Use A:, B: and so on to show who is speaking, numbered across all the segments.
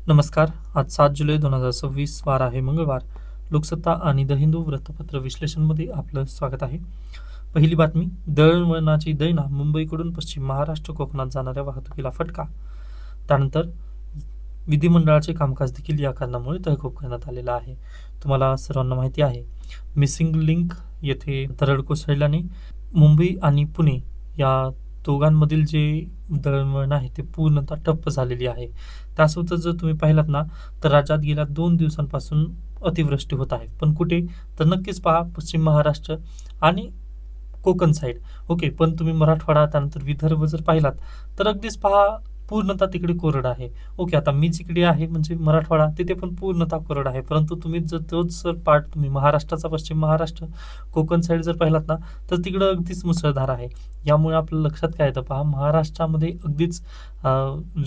A: नमस्कार. आज 7 जुलै 2026 वार आहे मंगळवार. लोकसत्ता आणि द हिंदू वृत्तपत्र विश्लेषणमध्ये आपलं स्वागत आहे. पहिली बातमी, दळणवळणाची दैना, मुंबईकडून पश्चिम महाराष्ट्र कोकणात जाणाऱ्या वाहतुकीला फटका. त्यानंतर विधिमंडळाचे कामकाज देखील या कारणामुळे तहकूब करण्यात आलेलं आहे. तुम्हाला सर्वांना माहिती आहे, मिसिंग लिंक येथे दरड कोसळल्याने मुंबई आणि पुणे या दोघांमधील जे दळणवळण आहे ते पूर्णतः ठप्प झालेली आहे. त्यासोबतच जर तुम्ही पाहिलात ना, तर राज्यात गेल्या 2 दिवसांपासून अतिवृष्टी होत आहे. पण कुठे? तर नक्कीच पहा, पश्चिम महाराष्ट्र आणि कोकण साईड. ओके, पण तुम्ही मराठवाडा त्यानंतर विदर्भ जर पाहिलात तर अगदीच पहा, पूर्णतः तिकडे कोरड आहे. ओके, आता मी जिकडे आहे म्हणजे मराठवाडा, तिथे पण पूर्णतः कोरड आहे. परंतु तुम्ही जर तोच जर पार्ट तुम्ही महाराष्ट्राचा पश्चिम महाराष्ट्र कोकण साईड जर पाहिलात ना, तर तिकडं अगदीच मुसळधार आहे. यामुळे आपल्या लक्षात काय येतं पहा, महाराष्ट्रामध्ये अगदीच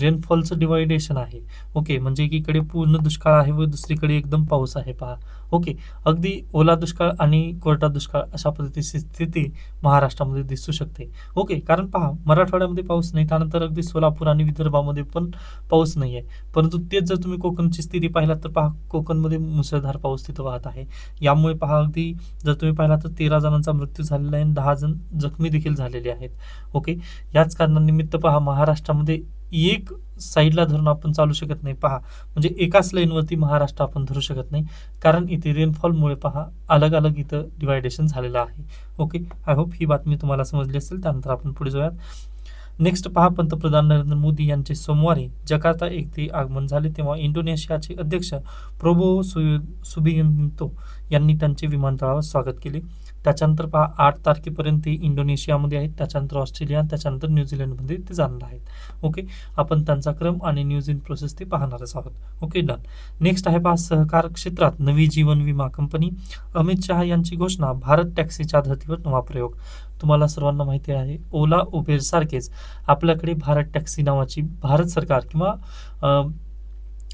A: रेनफॉलचं डिवायडेशन आहे. ओके, म्हणजे एकीकडे पूर्ण दुष्काळ आहे व दुसरीकडे एकदम पाऊस आहे पहा. ओके, अगदी ओला दुष्काळ आणि कोरडा दुष्काळ अशा पद्धतीची स्थिती महाराष्ट्रामध्ये दिसू शकते. ओके, कारण पहा, मराठवाड्यामध्ये पाऊस नाही, त्यानंतर अगदी सोलापूर आणि विदर्भामध्ये पण पाऊस नाही आहे. परंतु तेच जर तुम्ही कोकणची स्थिती पाहिलात तर पहा, कोकणमध्ये मुसळधार पाऊस तिथं वाहत आहे. यामुळे पहा, अगदी जर तुम्ही पाहिला तर 13 जणांचा मृत्यू झालेला आहे आणि 10 जण जखमी देखील झालेले आहेत. ओके, याच कारणानिमित्त पहा, महाराष्ट्रामध्ये एक साईडला धरून आपण चालू शकत नाही पहा, म्हणजे एकाच लाईनवरती महाराष्ट्र आपण धरू शकत नाही, कारण इथे रेनफॉलमुळे पहा अलग अलग इथं डिवायडेशन झालेलं आहे. ओके, आय होप ही बातमी तुम्हाला समजली असेल. त्यानंतर आपण पुढे जाऊयात. नेक्स्ट पहा, पंतप्रधान नरेंद्र मोदी यांचे सोमवारी जकार्ता येथे आगमन झाले तेव्हा इंडोनेशियाचे अध्यक्ष प्रबोवो सुबियांतो यांनी त्यांचे विमानतळावर स्वागत केले. त्याच्यानंतर पहा, 8 तारखेपर्यंत ते इंडोनेशियामध्ये आहेत, त्याच्यानंतर ऑस्ट्रेलिया, त्याच्यानंतर न्यूझीलंडमध्ये ते जाणार आहेत. ओके, आपण त्यांचा क्रम आणि न्यूज इन प्रोसेस ते पाहणारच आहोत. Okay, done. नेक्स्ट आहे पहा, सहकार क्षेत्रात नवी जीवन विमा कंपनी. अमित शहा यांची घोषणा, भारत टॅक्सीच्या धर्तीवर नवा प्रयोग. तुम्हाला सर्वांना माहिती आहे, ओला उबेर सारखेच आपल्याकडे भारत टॅक्सी नावाची भारत सरकार किंवा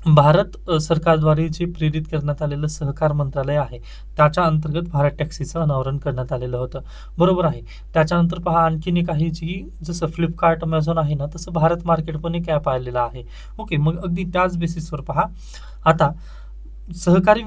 A: भारत सरकारद्वारे जे प्रेरित करण्यात आलेलं सहकार मंत्रालय आहे, त्याच्या अंतर्गत भारत टॅक्सीचं अनावरण करण्यात आलेलं होतं. बरोबर आहे. त्याच्यानंतर पहा, आणखीन एक आहे जी जसं फ्लिपकार्ट, अमेझॉन आहे ना, तसं भारत मार्केट पण एक ॲप आलेलं आहे. ओके, मग अगदी त्याच बेसिसवर पहा, आता सहकार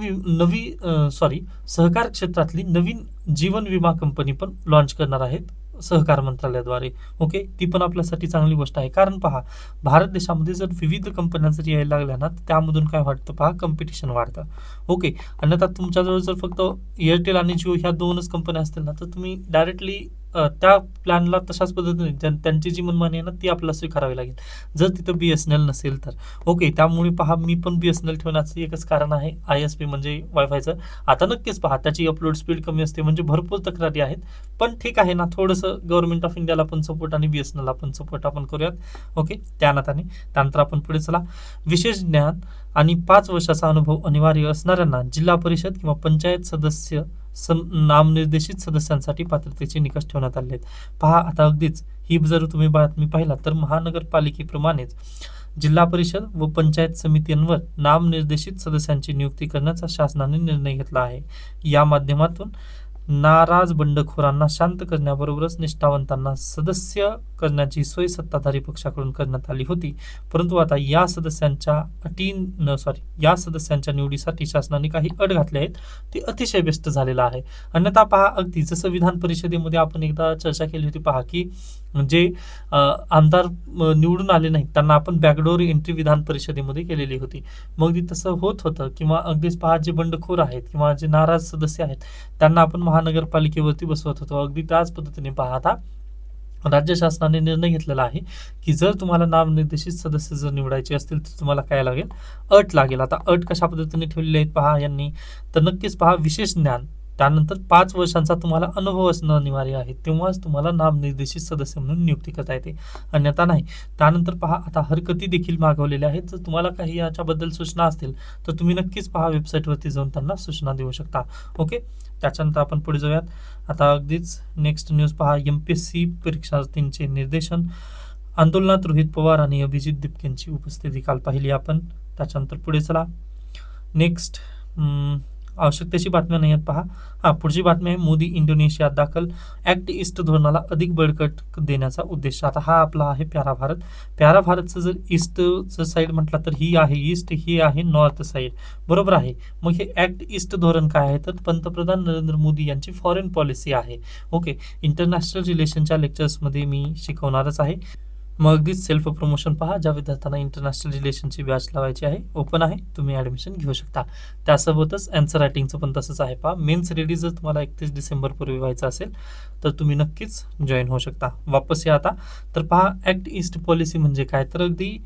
A: क्षेत्रातली नवीन जीवन विमा कंपनी पण लॉन्च करणार आहेत सहकार मंत्रालयाद्वारे. ओके, ती पण आपल्यासाठी चांगली गोष्ट आहे, कारण पहा, भारत देशामध्ये जर विविध कंपन्या जर यायला लागल्या ना, तर त्यामधून काय वाटतं पहा, कॉम्पिटिशन वाढतं. ओके, आणि आता तुमच्याजवळ जर फक्त एअरटेल आणि जिओ ह्या 2च कंपन्या असतील ना, तर तुम्ही डायरेक्टली त्या प्लॅनला तशाच पद्धतीने त्यांची जी मनमानी आहे ना, ती आपल्याला स्वीकारावी लागेल, जर तिथं BSNL नसेल तर. ओके, त्यामुळे पहा, मी पण BSNL ठेवण्याचं एकच कारण आहे, ISP म्हणजे वायफायचं. आता नक्कीच पहा, त्याची अपलोड स्पीड कमी असते, म्हणजे भरपूर तक्रारी आहेत. पण ठीक आहे ना, थोडंसं गव्हर्नमेंट ऑफ इंडियाला पण सपोर्ट आणि BSNL पण सपोर्ट आपण करूयात. ओके, त्या नात्याने. त्यानंतर आपण पुढे चला. विशेष ज्ञान आणि 5 वर्षाचा अनुभव अनिवार्य असणाऱ्यांना जिल्हा परिषद किंवा पंचायत सदस्य नामनिर्देशित सदस्यांसाठी पात्रतेचे निकष ठेवण्यात आले आहेत. पहा, आता अगदीच ही जर तुम्ही बातमी पाहिला तर महानगरपालिकेप्रमाणेच जिल्हा परिषद व पंचायत समित्यांवर नामनिर्देशित सदस्यांची नियुक्ती करण्याचा शासनाने निर्णय घेतला आहे. या माध्यमातून नाराज बंडखोरांना शांत करण्याबरोबरच निष्ठावंतांना सदस्य करण्याची सोय सत्ताधारी पक्षाकडून करण्यात आली होती. परंतु आता या सदस्यांच्या निवडीसाठी शासनाने काही अट घातल्या आहेत, ते अतिशय बेस्ट झालेलं आहे. अन्यथा पहा, अगदी जसं विधान परिषदेमध्ये आपण एकदा चर्चा केली होती पहा, की जे आमदार निवडून आले नाहीत त्यांना आपण बॅकडोर एंट्री विधान परिषदेमध्ये केलेली होती. मग ती तसं होत होतं, किंवा अगदीच पहा, जे बंडखोर आहेत किंवा जे नाराज सदस्य आहेत त्यांना आपण महानगरपालिकेवरती बसवत होतो. अगदी त्याच पद्धतीने पहा, आता राज्य शासनाने निर्णय घेतलेला आहे की जर तुम्हाला नामनिर्देशित सदस्य जर निवडायचे असतील तर तुम्हाला काय लागेल, अट लागेल. आता अट कशा पद्धतीने ठेवलेली आहेत पहा यांनी, तर नक्कीच पहा, विशेष ज्ञान, त्यानंतर 5 वर्षांचा तुम्हाला अनुभव असणं अनिवार्य आहे, तेव्हाच तुम्हाला नामनिर्देशित सदस्य म्हणून नियुक्ती करता येते, अन्यथा नाही. त्यानंतर पहा, आता हरकती देखील मागवलेल्या आहेत. जर तुम्हाला काही याच्याबद्दल सूचना असतील तर तुम्ही नक्कीच पहा, वेबसाईटवरती जाऊन त्यांना सूचना देऊ शकता. ओके, त्याच्यानंतर आपण पुढे जाऊयात. आता अगदीच नेक्स्ट न्यूज पहा, MPSC परीक्षार्थींचे निर्देशन. आंदोलनात रोहित पवार आणि अभिजित दिपकेंची उपस्थिती काल पाहिली आपण. त्याच्यानंतर पुढे चला. नेक्स्ट आवश्यकतेची बातम्या नाही आहेत पहा. पुढची बातमी आहे, मोदी इंडोनेशियात दाखल, ऍक्ट ईस्ट धोरणाला अधिक बळकट देण्याचा उद्देश. आता हा आपला आहे प्यारा भारत. प्यारा भारतचं जर ईस्टचं साईड म्हटलं तर ही आहे ईस्ट, ही आहे नॉर्थ साईड, बरोबर आहे. मग हे ऍक्ट ईस्ट धोरण काय आहे, तर पंतप्रधान नरेंद्र मोदी यांची फॉरेन पॉलिसी आहे. ओके, इंटरनॅशनल रिलेशनच्या लेक्चर्समध्ये मी शिकवणारच आहे. मग अगदीच सेल्फ प्रमोशन पहा, ज्या विद्यार्थ्यांना इंटरनॅशनल रिलेशनची बॅच लावायची आहे, ओपन आहे, तुम्ही ॲडमिशन घेऊ शकता. त्यासोबतच आन्सर रायटिंगचं पण तसंच आहे पहा. मेन्स रेडी जर तुम्हाला 31 डिसेंबरपूर्वी व्हायचं असेल तर तुम्ही नक्कीच जॉईन होऊ शकता. वापस या आता. तर पहा, ॲक्ट ईस्ट पॉलिसी म्हणजे काय, तर अगदी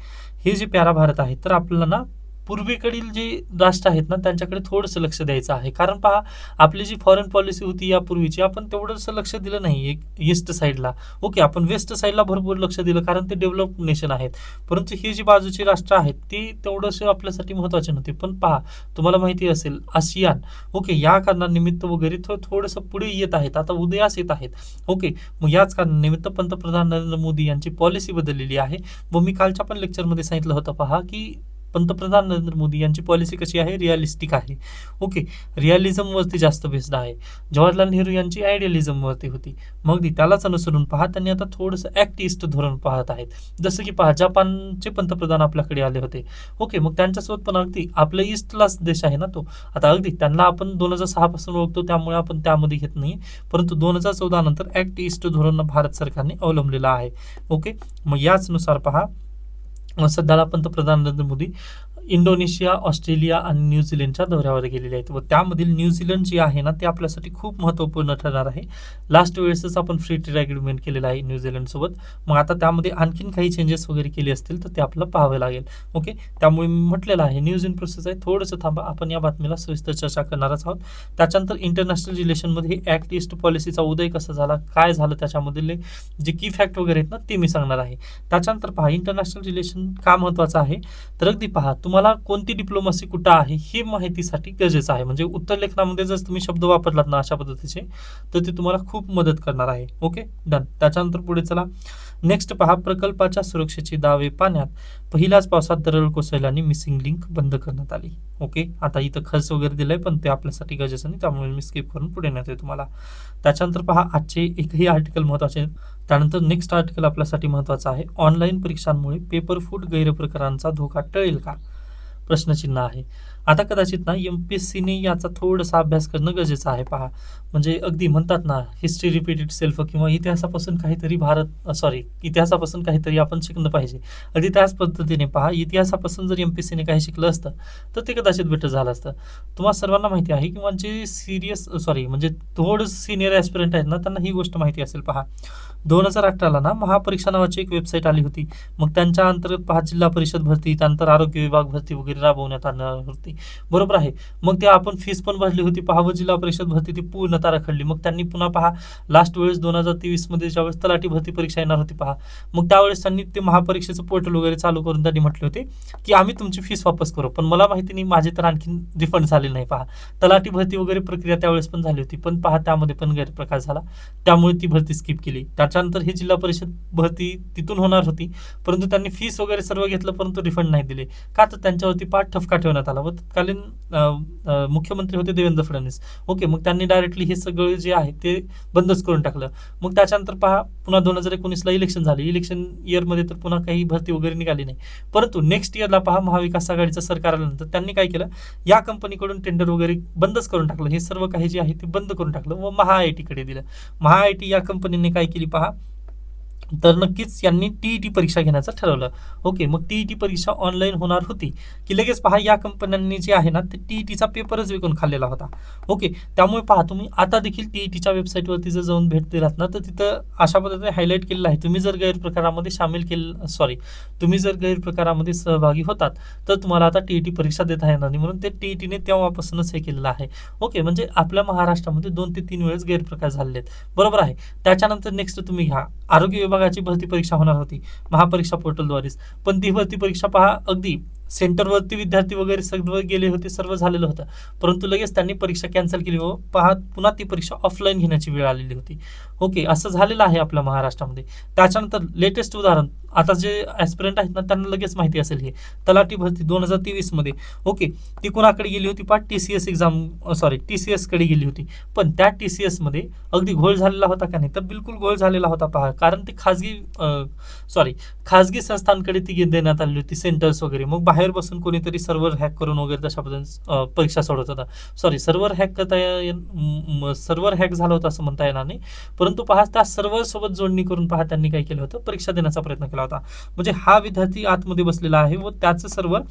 A: हे जे प्यारा भारत आहे तर आपल्याला ना पूर्वेकडील जे राष्ट्र आहेत ना त्यांच्याकडे थोडंसं लक्ष द्यायचं आहे. कारण पहा, आपली जी फॉरेन पॉलिसी होती यापूर्वीची, आपण तेवढंसं लक्ष दिलं नाही एक ईस्ट साईडला. ओके, आपण वेस्ट साईडला भरपूर लक्ष दिलं कारण ते डेव्हलप नेशन आहेत. परंतु ही जी बाजूची राष्ट्र आहेत ती तेवढंसं आपल्यासाठी महत्त्वाचे नव्हते. पण पहा, तुम्हाला माहिती असेल आसियान, ओके, या कारणानिमित्त वगैरे थोडंसं पुढे येत आहेत, आता उदयास येत आहेत. ओके, मग याच कारणानिमित्त पंतप्रधान नरेंद्र मोदी यांची पॉलिसी बदललेली आहे. व मी कालच्या पण लेक्चरमध्ये सांगितलं होतं पहा की पंतप्रधान नरेंद्र मोदी यांची पॉलिसी कशी आहे, रिअलिस्टिक आहे. ओके, रिअलिझमवरती जास्त बेस्ड आहे. जवाहरलाल नेहरू यांची आयडियलिझमवरती होती. मग त्यालाच अनुसरून पहा त्यांनी आता थोडंसं ऍक्ट ईस्ट धोरण पाहत आहेत. जसं की पहा, जपानचे पंतप्रधान आपल्याकडे आले होते. ओके, मग त्यांच्यासोबत पण अगदी आपल्या ईस्टलाच देश आहे ना तो. आता अगदी त्यांना आपण 2006 पासून ओळखतो त्यामुळे आपण त्यामध्ये घेत नाही, परंतु 2014 नंतर ऍक्ट ईस्ट धोरण भारत सरकारने अवलंबलेलं आहे. ओके, मग याचनुसार पहा, सध्याला पंतप्रधान नरेंद्र मोदी इंडोनेशिया, ऑस्ट्रेलिया आणि न्यूझीलंडच्या दौऱ्यावर गेलेले आहेत व त्यामधील न्यूझीलंड जी आहे ना ते आपल्यासाठी खूप महत्त्वपूर्ण ठरणार आहे. लास्ट वेळेसच आपण फ्री ट्रेड ॲग्रीमेंट केलेलं आहे न्यूझीलंड सोबत. मग आता त्यामध्ये आणखीन काही चेंजेस वगैरे केले असतील तर ते आपल्याला पाहावे लागेल. ओके, त्यामुळे मी म्हटलेलं आहे न्यूज इन प्रोसेस आहे. थोडंसं थांबा, आपण या बातमीला सविस्तर चर्चा करणारच आहोत. त्याच्यानंतर इंटरनॅशनल रिलेशनमध्ये ॲक्ट ईस्ट पॉलिसीचा उदय कसा झाला, काय झालं, त्याच्यामधले जे की फॅक्ट वगैरे आहेत ना ते मी सांगणार आहे. त्याच्यानंतर पहा, इंटरनॅशनल रिलेशन का महत्त्वाचं आहे, तर अगदी पहा तुम्हाला कोणती डिप्लोमसी कुठं आहे हे माहितीसाठी गरजेचं आहे. म्हणजे उत्तर लेखनामध्ये जर तुम्ही शब्द वापरलात ना अशा पद्धतीचे तर ते तुम्हाला खूप मदत करणार आहे. Okay, done. त्याच्यानंतर पुढे चला. नेक्स्ट पहा, प्रकल्पाच्या सुरक्षेचे दावे पाण्यात, पहिल्याच पावसात दरड कोसळल्याने मिसिंग लिंक बंद करण्यात आली. ओके, आता इथं खर्च वगैरे दिलाय पण ते आपल्यासाठी गरजेचं नाही त्यामुळे मी स्किप करून पुढे नेतोय तुम्हाला. त्याच्यानंतर पहा, आजचे एकही आर्टिकल महत्त्वाचे. त्यानंतर नेक्स्ट आर्टिकल आपल्यासाठी महत्त्वाचं आहे, ऑनलाईन परीक्षांमुळे पेपरफुट गैरप्रकारांचा धोका टळेल का, प्रश्नचिन्ह आहे. आता कदाचित ना एमपीएससीने याचा थोडासा अभ्यास करणं गरजेचं आहे. पहा, म्हणजे अगदी म्हणतात ना हिस्ट्री रिपीटेड सेल्फ, किंवा इतिहासापासून काहीतरी इतिहासापासून काहीतरी आपण शिकलं पाहिजे. अगदी त्याच पद्धतीने पहा, इतिहासापासून जर एमपीएससीने काही शिकलं असतं तर ते कदाचित बेटर झालं असतं. तुम्हाला सर्वांना माहिती आहे किंवा जे म्हणजे थोडं सिनियर ॲस्पिरंट आहेत ना त्यांना ही गोष्ट माहिती असेल. पहा, 2018ला ना महापरीक्षा नावाची एक वेबसाईट आली होती. मग त्यांच्या अंतर्गत पहा जिल्हा परिषद भरती, त्यानंतर आरोग्य विभाग भरती वगैरे राबवण्यात आणणार होती, बरोबर आहे. मग ते आपण फीस पण भरली होती पहा, व जिल्हा परिषद भरती ती पूर्णतः रखडली. मग त्यांनी पुन्हा पहा लास्ट वेळेस 2023 मध्ये ज्यावेळेस तलाठी भरती परीक्षा येणार होती पहा, मग त्यावेळेस त्यांनी ते महापरीक्षेचं पोर्टल वगैरे चालू करून त्यांनी म्हटले होते की आम्ही तुमची फीस वापस करू. पण मला माहिती नाही, माझे तर आणखी रिफंड झाले नाही. पहा, तलाठी भरती वगैरे प्रक्रिया त्यावेळेस पण झाली होती, पण पहा त्यामध्ये पण गैरप्रकार झाला त्यामुळे ती भरती स्किप केली. त्याच्यानंतर ही जिल्हा परिषद भरती तिथून होणार होती, परंतु त्यांनी फीस वगैरे सर्व घेतलं परंतु रिफंड नाही दिले. का, तर त्यांच्यावरती पाठ ठपका ठेवण्यात आला व तत्कालीन मुख्यमंत्री होते देवेंद्र फडणवीस. ओके, मग त्यांनी डायरेक्टली हे सगळं जे आहे ते बंदच करून टाकलं. मग त्याच्यानंतर पहा पुन्हा 2019ला इलेक्शन झाले. इलेक्शन इयरमध्ये तर पुन्हा काही भरती वगैरे निघाली नाही. परंतु नेक्स्ट इयरला पहा महाविकास आघाडीचं सरकार आल्यानंतर त्यांनी काय केलं, या कंपनीकडून टेंडर वगैरे बंदच करून टाकलं. हे सर्व काही जे आहे ते बंद करून टाकलं व महाआयटीकडे दिलं. महाआयटी या कंपनीने काय केली पहा, तर नक्कीच यांनी टीईटी परीक्षा घेण्याचं ठरवलं. ओके, मग टीईटी परीक्षा ऑनलाईन होणार होती की लगेच पहा या कंपन्यांनी जे आहे ना ते टीईटीचा पेपरच विकून खाल्लेला होता. ओके, त्यामुळे पहा तुम्ही आता देखील टीईटीच्या वेबसाईटवरती जर जाऊन भेट दिलात ना तर तिथं अशा पद्धतीने हायलाईट केलेलं आहे, तुम्ही जर गैरप्रकारामध्ये सहभागी होतात तर तुम्हाला आता टीईटी परीक्षा देता येणार नाही, म्हणून ते टीईटीने तेव्हापासूनच हे केलेलं आहे. ओके, म्हणजे आपल्या महाराष्ट्रामध्ये 2 ते 3 वेळेस गैरप्रकार झालेले आहेत, बरोबर आहे. त्याच्यानंतर नेक्स्ट तुम्ही घ्या, आरोग्य विभागाची भरती परीक्षा होणार होती महापरीक्षा पोर्टलद्वारेच, पण ती भरती परीक्षा पहा अगदी सेंटरवरती विद्यार्थी वगैरे सगळे गेले होते, सर्व झालेलं होतं, परंतु लगेच त्यांनी परीक्षा कॅन्सल केली व पहा पुन्हा ती परीक्षा ऑफलाईन घेण्याची वेळ आलेली होती. ओके, असं झालेलं आहे आपल्या महाराष्ट्रामध्ये. त्याच्यानंतर लेटेस्ट उदाहरण आता जे ॲस्पिरंट आहेत ना त्यांना लगेच माहिती असेल हे तलाठी भरती 2023 मध्ये ओके ती कोणाकडे गेली होती पहा TCS एक्झाम TCS कडे गेली होती. पण त्या TCS मध्ये अगदी घोळ झालेला होता का नाही तर बिलकुल घोळ झालेला होता पहा, कारण ती खाजगी संस्थांकडे ती देण्यात आली होती सेंटर्स वगैरे. मग बाहेर बसून कोणीतरी सर्व्हर हॅक करून वगैरे तशा पद्धतीने परीक्षा सोडवत होता. सर्व्हर हॅक झालं होतं असं म्हणता येणार नाही, परंतु पहा त्या सर्व्हर सोबत जोडणी करून पहा त्यांनी काय केलं होतं, परीक्षा देण्याचा प्रयत्न केला होता. म्हणजे हा विद्यार्थी आतमध्ये बसलेला आहे व त्याचं सर्व्हर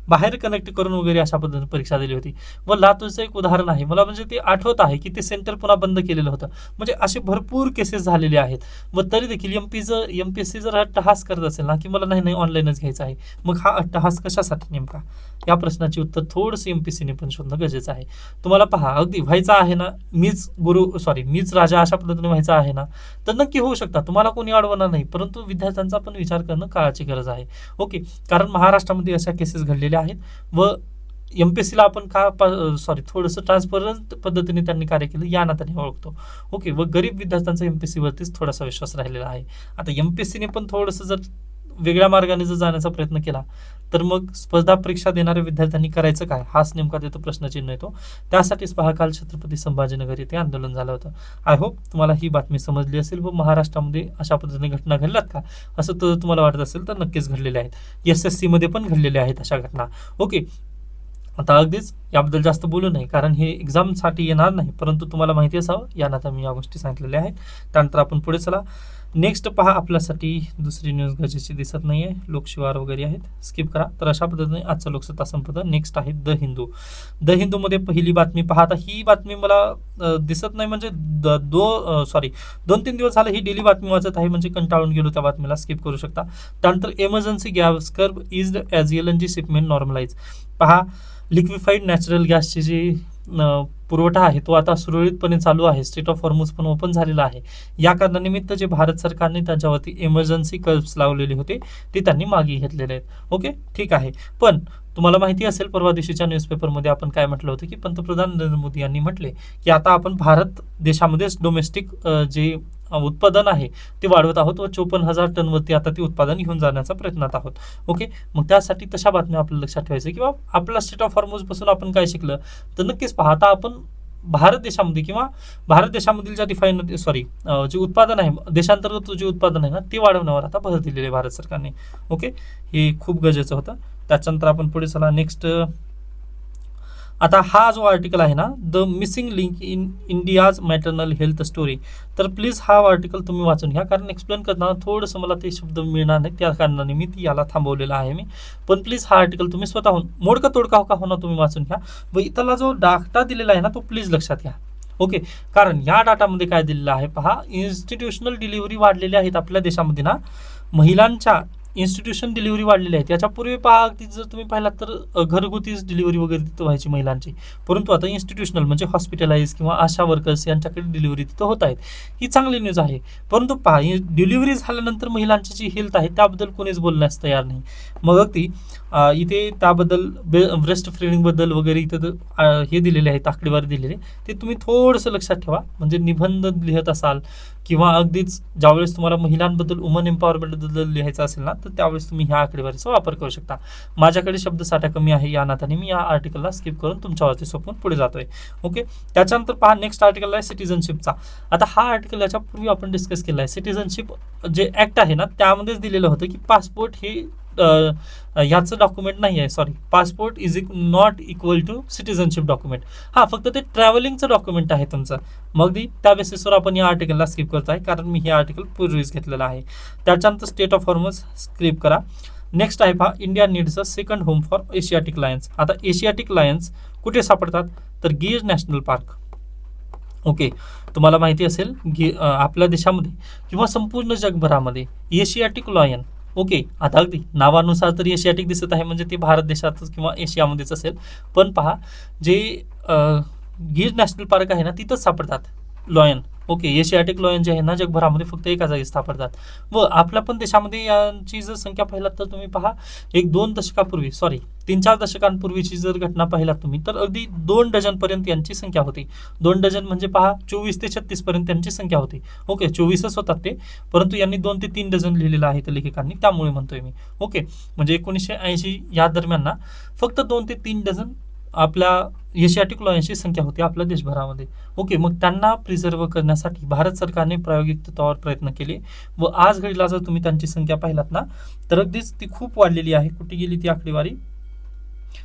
A: बाहेर कनेक्ट करून वगैरे अशा पद्धतीने परीक्षा दिली होती. व लातूरचं एक उदाहरण आहे मला, म्हणजे ते आठवत आहे की ते सेंटर पुन्हा बंद केलेलं होतं. म्हणजे असे भरपूर केसेस झालेले आहेत. व तरी देखील एमपीएससी जर अट्टहास करत असेल ना की मला नाही ऑनलाईनच घ्यायचं आहे, मग हा अट्टहास कशासाठी नेमका, या प्रश्नाचे उत्तर थोडंसं एमपीएससीने पण शोधणं गरजेचं आहे. तुम्हाला पहा अगदी व्हायचं आहे ना मीच राजा अशा पद्धतीने व्हायचं आहे ना तर नक्की होऊ शकता, तुम्हाला कोणी अडवणार नाही, परंतु विद्यार्थ्यांचा पण विचार करणं काळाची गरज आहे. ओके, कारण महाराष्ट्रामध्ये अशा केसेस घडलेल्या आहेत व एमपीएससीला आपण थोडंसं ट्रान्सपरंट पद्धतीने त्यांनी कार्य केलं या नात्याने ओळखतो. ओके, व गरीब विद्यार्थ्यांचा एमपीएससीवरतीच थोडासा विश्वास राहिलेला आहे. आता एमपीएससीने पण थोडंसं जर वेगळ्या मार्गाने जर जाण्याचा प्रयत्न केला तर मग स्पर्धा परीक्षा देणाऱ्या विद्यार्थ्यांनी करायचं काय, हाच नेमका तिथं प्रश्नचिन्ह येतो. त्यासाठीच पहा काल छत्रपती संभाजीनगर येथे आंदोलन झालं होतं. आय होप तुम्हाला ही बातमी समजली असेल व महाराष्ट्रामध्ये अशा पद्धतीने घटना घडल्यात का असं तर तुम्हाला वाटत असेल तर नक्कीच घडलेल्या आहेत. SSC मध्ये पण घडलेल्या आहेत अशा घटना. ओके, आता अगदीच याबद्दल जास्त बोलू नाही कारण हे एक्झामसाठी येणार नाही, परंतु तुम्हाला माहिती असावं या नात्या मी या गोष्टी सांगितलेल्या आहेत. त्यानंतर आपण पुढे चला. नेक्स्ट पहा आपल्यासाठी दुसरी न्यूज गरजेची दिसत नाही आहे, लोकशिवार वगैरे आहेत, स्किप करा. तर अशा पद्धतीने आजचा लोकसत्ता संपदा. नेक्स्ट आहे द हिंदूमध्ये पहिली बातमी पहा. आता ही बातमी मला दिसत नाही, म्हणजे 2-3 दिवस झालं ही डेली बातमी वाचत आहे, म्हणजे कंटाळून गेलो त्या बातमीला, स्किप करू शकता. त्यानंतर emergency gas curve is as LNG shipment normalise. पहा लिक्विफाईड नॅचरल गॅसची जी पुरवठा आहे तो आता सुरळीतपणे चालू आहे. स्ट्रेट ऑफ हॉर्मुझ पण ओपन झालेला आहे. या कारणानिमित्त जे भारत सरकारने त्याच्यावरती इमर्जन्सी कर्व्स लावलेले होते ते त्यांनी मागे घेतलेले आहेत. ओके, ठीक आहे. पण तुम्हाला माहिती असेल परवा दिवशीच्या न्यूजपेपरमध्ये आपण काय म्हटलं होतं की पंतप्रधान नरेंद्र मोदी यांनी म्हटले की आता आपण भारत देशामध्येच डोमेस्टिक जे उत्पादन आहे ते वाढवत आहोत व 54,000 टनवरती आता ते उत्पादन घेऊन जाण्याचा प्रयत्नात आहोत. ओके, मग त्यासाठी तशा बातम्या आपल्याला लक्षात ठेवायचं किंवा आपला स्टेट ऑफ हॉर्मुझ पासून आपण काय शिकलं तर नक्कीच पहा आता आपण भारत देशामधील ज्या जे उत्पादन आहे देशांतर्गत जे उत्पादन आहे ना ते वाढवण्यावर आता भर दिलेले आहे भारत सरकारने. ओके, हे खूप गरजेचं होतं. त्याच्यानंतर आपण पुढे चला. नेक्स्ट आता हा जो आर्टिकल आहे ना the missing link in India's maternal health story, तर प्लीज हा आर्टिकल तुम्ही वाचून घ्या कारण एक्सप्लेन करताना थोडंसं मला ते शब्द मिळणार नाही, त्या कारणाने मी याला थांबवलेला आहे मी. पण प्लीज हा आर्टिकल तुम्ही स्वतःहून मोडका तोडका का होणार तुम्ही वाचून घ्या व इथला जो डाटा दिलेला आहे ना तो प्लीज लक्षात घ्या. ओके, कारण या डाटामध्ये काय दिलेलं आहे पहा, इन्स्टिट्यूशनल डिलिव्हरी वाढलेली आहेत आपल्या देशामध्ये ना, महिलांच्या इन्स्टिट्यूशन डिलिव्हरी वाढलेली आहे. त्याच्यापूर्वी पहा अगदी जर तुम्ही पाहिलात तर घरगुतीच डिलिव्हरी वगैरे तिथं व्हायची महिलांची, परंतु आता इन्स्टिट्यूशनल म्हणजे हॉस्पिटलाइज किंवा आशा वर्कर्स यांच्याकडे डिलिव्हरी तिथं होत आहेत. ही चांगली न्यूज आहे. परंतु पहा डिलिव्हरी झाल्यानंतर महिलांची जी हेल्थ आहे त्याबद्दल कोणीच बोलण्यास तयार नाही. मग अगदी इथे त्याबद्दल ब्रेस्ट फिडिंगबद्दल वगैरे इथं हे दिलेले आहेत आकडेवारी दिलेले, ते तुम्ही थोडंसं लक्षात ठेवा. म्हणजे निबंध लिहित असाल किंवा अगदीच ज्यावेळेस तुम्हाला महिलांबद्दल वुमन एम्पॉवरमेंटबद्दल लिहायचं असेल ना तर त्यावेळेस तुम्ही ह्या आकडेवारीचा वापर करू शकता. माझ्याकडे शब्दसाठा कमी आहे या नात्याने मी या आर्टिकलला स्किप करून तुमच्यावरती सोपवून पुढे जातोय. ओके, त्याच्यानंतर पहा नेक्स्ट आर्टिकल आहे सिटिझनशिपचा. आता हा आर्टिकल याच्यापूर्वी आपण डिस्कस केला आहे. सिटिझनशिप जे ऍक्ट आहे ना त्यामध्येच दिलेलं होतं की पासपोर्ट हे याचं डॉक्युमेंट नाही आहे, passport is not equal to citizenship document. हा फक्त ते ट्रॅव्हलिंगचं डॉक्युमेंट आहे तुमचं. मग त्या बेसिसवर आपण या आर्टिकलला स्किप करत आहे कारण मी हे आर्टिकल पूर्वीच घेतलेलं आहे. त्याच्यानंतर स्टेट ऑफ हॉर्मुझ स्किप करा. नेक्स्ट आहे पहा India needs a second home for Asiatic lions. आता एशियाटिक लायन्स कुठे सापडतात तर गिर नॅशनल पार्क. ओके, तुम्हाला माहिती असेल आपल्या देशामध्ये किंवा संपूर्ण जगभरामध्ये एशियाटिक लायन. ओके, आता अगदी नावानुसार तर एशियाटिक दिसत आहे म्हणजे ते भारत देशातच किंवा एशियामध्येच असेल, पण पहा जे गिर नॅशनल पार्क आहे ना तिथंच सापडतात लॉयन. ओके, एशियाटिक लॉयन जे आहे ना जगभरामध्ये फक्त एका जागी सापडतात. व आपल्या पण देशामध्ये यांची जर संख्या पाहिलात तर तुम्ही पहा, एक 2 दशकापूर्वी, सॉरी 3-4 दशकांपूर्वीची जर घटना पाहिलात तुम्ही, तर अगदी 2 डझन पर्यंत यांची संख्या होती. 2 डझन म्हणजे पहा 24 ते 36 पर्यंत त्यांची संख्या होती. ओके, 24च होतात ते, परंतु यांनी 2 ते 3 डझन लिहिलेलं आहे त्या लेखकांनी, त्यामुळे म्हणतोय मी. ओके, म्हणजे 1980 या दरम्यान ना फक्त 2 ते 3 डझन आपल्या एशियाटिक लॉयन्सची संख्या होती आपल्या देशभरामध्ये. ओके, मग त्यांना प्रिझर्व्ह करण्यासाठी भारत सरकारने प्रायोगिक तत्वावर प्रयत्न केले व आज घडीला जर तुम्ही त्यांची संख्या पाहिलात ना तर अगदीच ती खूप वाढलेली आहे. कुठे गेली ती आकडेवारी?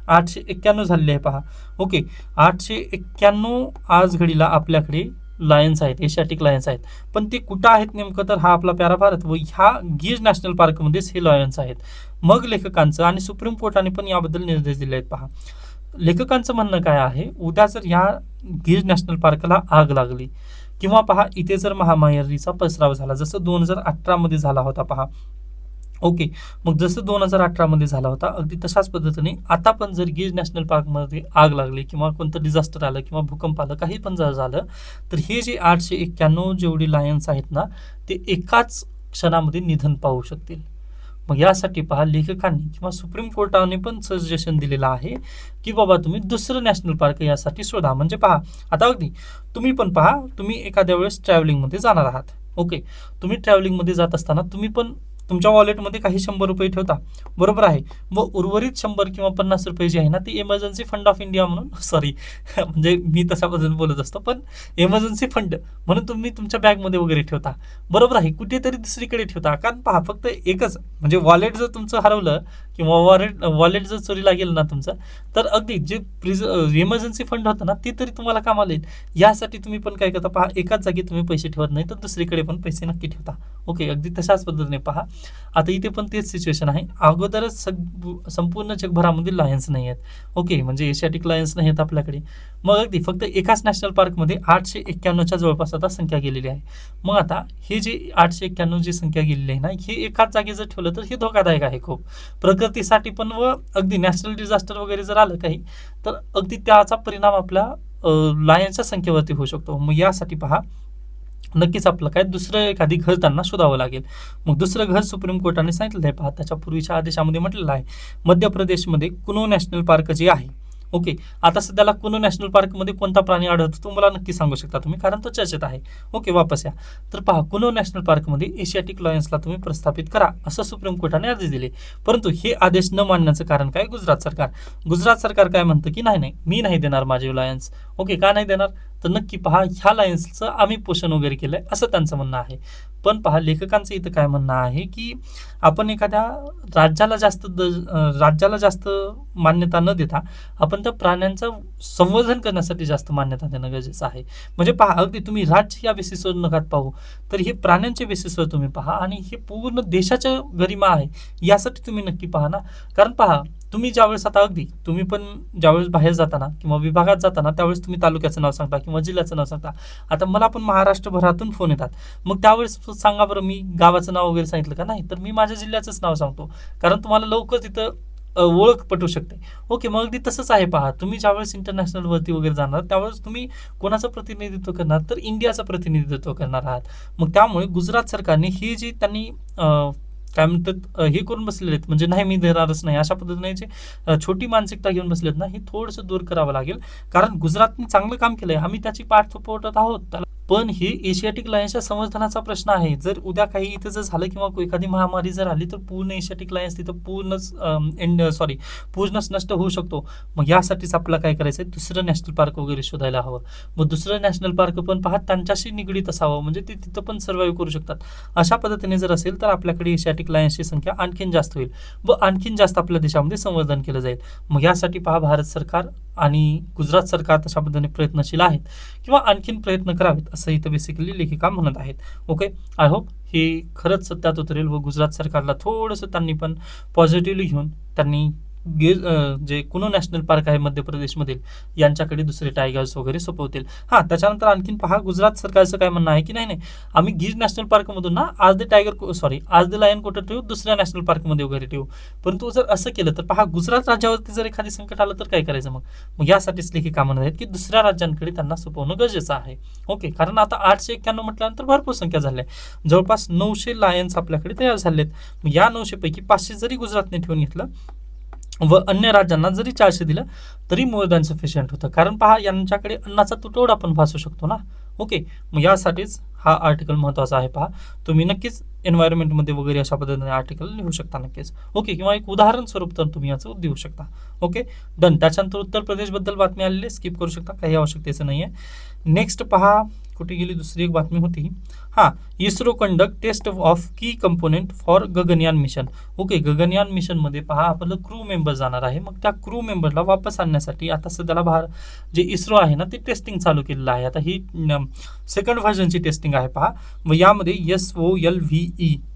A: 891 झालेली आहे पहा. ओके, 891 आज घडीला आपल्याकडे लायन्स आहेत, एशियाटिक लायन्स आहेत. पण ते कुठं आहेत नेमकं, तर हा आपला प्यारा भारत व ह्या गिर नॅशनल पार्कमध्येच हे लायन्स आहेत. मग लेखकांचं आणि सुप्रीम कोर्टाने पण याबद्दल निर्देश दिले आहेत पहा. लेखकांचं म्हणणं काय आहे, उद्या जर या गिर नॅशनल पार्कला आग लागली किंवा पहा इथे जर महामारीचा पसराव झाला, जसं 2018 मध्ये झाला होता पहा. ओके, मग जसं 2018 मध्ये झाला होता अगदी तशाच पद्धतीने आता पण जर गिर नॅशनल पार्कमध्ये आग लागली किंवा कोणतं डिझास्टर आलं किंवा भूकंप आलं, काही पण जर झालं, तर हे जे 891 जेवढी लायन्स आहेत ना ते एकाच क्षणामध्ये निधन पावू शकतील. मग यासाठी पहा लेखकांनी किंवा सुप्रीम कोर्टाने पण सजेशन दिलेलं आहे की बाबा तुम्ही दुसरं नॅशनल पार्क यासाठी शोधा. म्हणजे पहा, आता अगदी तुम्ही पण पहा, तुम्ही एखाद्या वेळेस ट्रॅव्हलिंगमध्ये जाणार आहात. ओके, तुम्ही ट्रॅव्हलिंगमध्ये जात असताना तुम्ही पण तुमच्या वॉलेटमध्ये काही 100 रुपये ठेवता, बरोबर आहे. व उर्वरित 100 किंवा 50 रुपये जे आहे ना ती इमर्जन्सी फंड ऑफ इंडिया म्हणून सॉरी म्हणजे मी तशा पद्धतीने बोलत असतो, पण इमर्जन्सी फंड म्हणून तुम्ही तुमच्या बॅगमध्ये वगैरे ठेवता, बरोबर आहे, कुठेतरी दुसरीकडे ठेवता. कारण पहा फक्त एकच म्हणजे वॉलेट जर तुमचं हरवलं किंवा वॉलेट जर चोरीला गेलं ना तुमचं, तर अगदी जे इमर्जन्सी फंड होतं ना ते तरी तुम्हाला कामाला येईल. यासाठी तुम्ही पण काय करता पहा, एकाच जागी तुम्ही पैसे ठेवत नाही तर दुसरीकडे पण पैसे नक्की ठेवता. ओके, अगदी तशाच पद्धतीने पहा आता इथे पण तेच सिच्युएशन आहे. अगोदरच संपूर्ण जगभरामध्ये लायन्स नाही आहेत. ओके, म्हणजे एशियाटिक लायन्स नाही आहेत आपल्याकडे. मग अगदी फक्त एकाच नॅशनल पार्कमध्ये 891च्या जवळपास आता संख्या गेलेली आहे. मग आता हे जे 891 जी संख्या गेलेली आहे ना, हे एकाच जागी जर ठेवलं तर हे धोकादायक आहे खूप प्रकृतीसाठी पण, व अगदी नॅशनल डिझास्टर वगैरे जर आलं काही तर अगदी त्याचा परिणाम आपल्या लायन्सच्या संख्येवरती होऊ शकतो. मग यासाठी पहा नक्कीच आपलं काय दुसरं एखादी घर त्यांना शोधावं लागेल. मग दुसरं घर सुप्रीम कोर्टाने सांगितलं आहे पहा, त्याच्या पूर्वीच्या आदेशामध्ये म्हटलेलं आहे मध्य प्रदेशमध्ये कुनो नॅशनल पार्क जे आहे. ओके, आता सध्याला कुनो नॅशनल पार्कमध्ये कोणता प्राणी आढळतो तो मला नक्की सांगू शकता तुम्ही, कारण तो चर्चेत आहे. ओके, वापस या. तर पहा, कुनो नॅशनल पार्कमध्ये एशियाटिक लॉयन्सला तुम्ही प्रस्थापित करा असं सुप्रीम कोर्टाने आदेश दिले. परंतु हे आदेश न मानण्याचं कारण काय? गुजरात सरकार काय म्हणतं की नाही मी नाही देणार माझे लायन्स. ओके, का नाही देणार? तर नक्की पहा ह्या लायन्सचं आम्ही पोषण वगैरे केलंय असं त्यांचं म्हणणं आहे. पण पहा लेखकांचं इथं काय म्हणणं आहे की आपण एखाद्या राज्याला जास्त मान्यता न देता आपण त्या प्राण्यांचं संवर्धन करण्यासाठी जास्त मान्यता देणं गरजेचं आहे. म्हणजे पहा अगदी तुम्ही राज्य या बेसिसवर नका पाहू, तर हे प्राण्यांच्या बेसिसवर तुम्ही पहा आणि हे पूर्ण देशाच्या गरिमा आहे यासाठी तुम्ही नक्की पहा ना. कारण पहा तुम्ही ज्यावेळेस आता अगदी तुम्ही पण ज्यावेळेस बाहेर जाताना किंवा विभागात जाताना त्यावेळेस तुम्ही तालुक्याचं नाव सांगता किंवा जिल्ह्याचं नाव सांगता. आता मला पण महाराष्ट्रभरातून फोन येतात, मग त्यावेळेस सांगा बरं मी गावाचं नाव वगैरे सांगितलं का? नाही, तर मी माझ्या जिल्ह्याचंच नाव सांगतो, कारण तुम्हाला लवकर तिथं ओळख पटू शकते. ओके, मग अगदी तसंच आहे पहा, तुम्ही ज्यावेळेस इंटरनॅशनल वरती वगैरे जाणार त्यावेळेस तुम्ही कोणाचं प्रतिनिधित्व करणार? तर इंडियाचं प्रतिनिधित्व करणार आहात. मग त्यामुळे गुजरात सरकारने ही जी त्यांनी काय म्हणतात हे करून बसलेले आहेत, म्हणजे नाही मी देणारच नाही अशा पद्धतीने जे छोटी मानसिकता घेऊन बसलेत ना, ही थोडंसं दूर करावं लागेल. कारण गुजरातने चांगलं काम केलंय, आम्ही त्याची पाठ थोपवत आहोत. पण हे एशियाटिक लायन्सच्या संवर्धनाचा प्रश्न आहे. जर उद्या काही इथं जर झालं किंवा एखादी महामारी जर आली तर पूर्ण एशियाटिक लायन्स तिथं पूर्णच नष्ट होऊ शकतो. मग यासाठीच आपल्याला काय करायचं आहे, दुसरं नॅशनल पार्क वगैरे शोधायला हवं. मग दुसरं नॅशनल पार्क पण पहा त्यांच्याशी निगडीत असावं, म्हणजे ते तिथं पण सर्व्हाइव्ह करू शकतात. अशा पद्धतीने जर असेल तर आपल्याकडे एशियाटिक लायन्सची संख्या आणखीन जास्त होईल व आणखीन जास्त आपल्या देशामध्ये संवर्धन केलं जाईल. मग यासाठी पहा भारत सरकार आणि गुजरात सरकार तशा पद्धतीने प्रयत्नशील आहेत किंवा आणखीन प्रयत्न करावेत असं इथं बेसिकली लेखिका म्हणत आहेत. ओके, आय होप हे खरंच सत्यात उतरेल व गुजरात सरकारला थोडंसं त्यांनी पण पॉझिटिव्हली घेऊन त्यांनी जे कुनो नॅशनल पार्क आहे मध्य प्रदेशमधील यांच्याकडे दुसरे टायगर्स वगैरे सोपवतील. हा, त्याच्यानंतर आणखीन पहा, गुजरात सरकारचं काय म्हणणं आहे की नाही नाही, आम्ही गिर नॅशनल पार्कमधून ना आज द लायन कुठं ठेवू, दुसऱ्या नॅशनल पार्कमध्ये वगैरे ठेवू. परंतु जर असं केलं तर पहा, गुजरात राज्यावरती जर एखादी संकट आलं तर काय करायचं मग. मग यासाठीच लेखी काय म्हणत आहेत की दुसऱ्या राज्यांकडे त्यांना सोपवणं गरजेचं आहे. ओके, कारण आता 891 म्हटल्यानंतर भरपूर संख्या झाल्या, जवळपास 900 लायन्स आपल्याकडे तयार झालेत. मग या 900 पैकी 500 जरी गुजरातने ठेवून घेतलं व अन्य राज्यांना जरी 400 दिलं तरी मोर दॅन सफिशियंट होतं. कारण पहा, यांच्याकडे अन्नाचा तुटवडा पण भासू शकतो ना. ओके, मग यासाठीच हा आर्टिकल महत्त्वाचा आहे. पहा, तुम्ही नक्कीच एन्व्हायरमेंटमध्ये वगैरे अशा पद्धतीने आर्टिकल लिहू शकता नक्कीच. ओके, किंवा एक उदाहरण स्वरूप तर तुम्ही याचं देऊ शकता. Okay, done. त्याच्यानंतर उत्तर प्रदेशबद्दल बातमी आलेली, स्किप करू शकता, काही आवश्यकतेचं नाही आहे. नेक्स्ट पहा, कुठे गेली दुसरी एक बातमी होती. हां, इस्रो कंडक्ट टेस्ट ऑफ की component for Gaganyaan mission. Okay, Gaganyaan मिशनमध्ये पहा आपलं क्रू मेंबर जाणार आहे. मग त्या क्रू मेंबरला वापस आणण्यासाठी आता सध्याला जे इस्रो आहे ना, ते टेस्टिंग चालू केलेलं आहे. आता ही सेकंड व्हर्जनची टेस्टिंग आहे पहा. मग यामध्ये SOLVE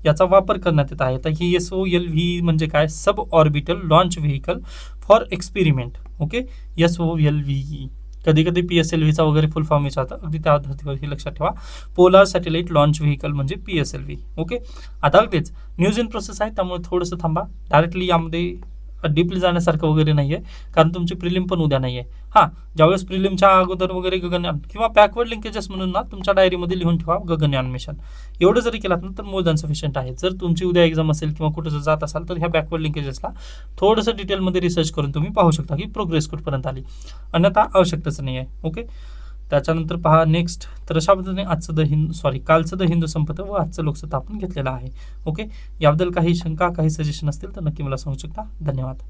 A: याचा वापर करण्यात येत आहे. तर ही SOLVE म्हणजे काय, sub orbital launch vehicle for experiment. Okay, SOLVE. कधी कधी PSLVचा वगैरे फुल फॉर्म विचारतात, अगदी त्या धर्तीवर हे लक्षात ठेवा. पोलार सॅटेलाइट लॉन्च व्हेकल म्हणजे PSLV. ओके, आता अगदीच न्यूज इन प्रोसेस आहे, त्यामुळे थोडंसं थांबा. डायरेक्टली यामध्ये डीपली जाण्यासारखं वगैरे नाही आहे, कारण तुमची प्रिलिम पण उद्या नाही आहे. हां, ज्यावेळेस प्रिलिमच्या अगोदर वगैरे गगनयान किंवा बॅकवर्ड लिंकेजेस म्हणून ना तुमच्या डायरीमध्ये लिहून ठेवा गगनयान मिशन. एवढं जरी केलात ना तर मोर दॅन सफिशियंट आहे. जर तुमची उद्या एक्झाम असेल किंवा कुठं जर जात असाल तर ह्या बॅकवर्ड लिंकेजेसला थोडंसं डिटेलमध्ये रिसर्च करून तुम्ही पाहू शकता की प्रोग्रेस कुठपर्यंत आली, अन्यथा आवश्यकताच नाही आहे. ओके, त्याच्यानंतर पहा नेक्स्ट. तर अशा पद्धतीने कालचं द हिंदू संपतं व आजचं लोकसत्ता आपण घेतलेलं आहे. ओके, याबद्दल काही शंका, काही सजेशन असतील तर नक्की मला सांगू शकता. धन्यवाद.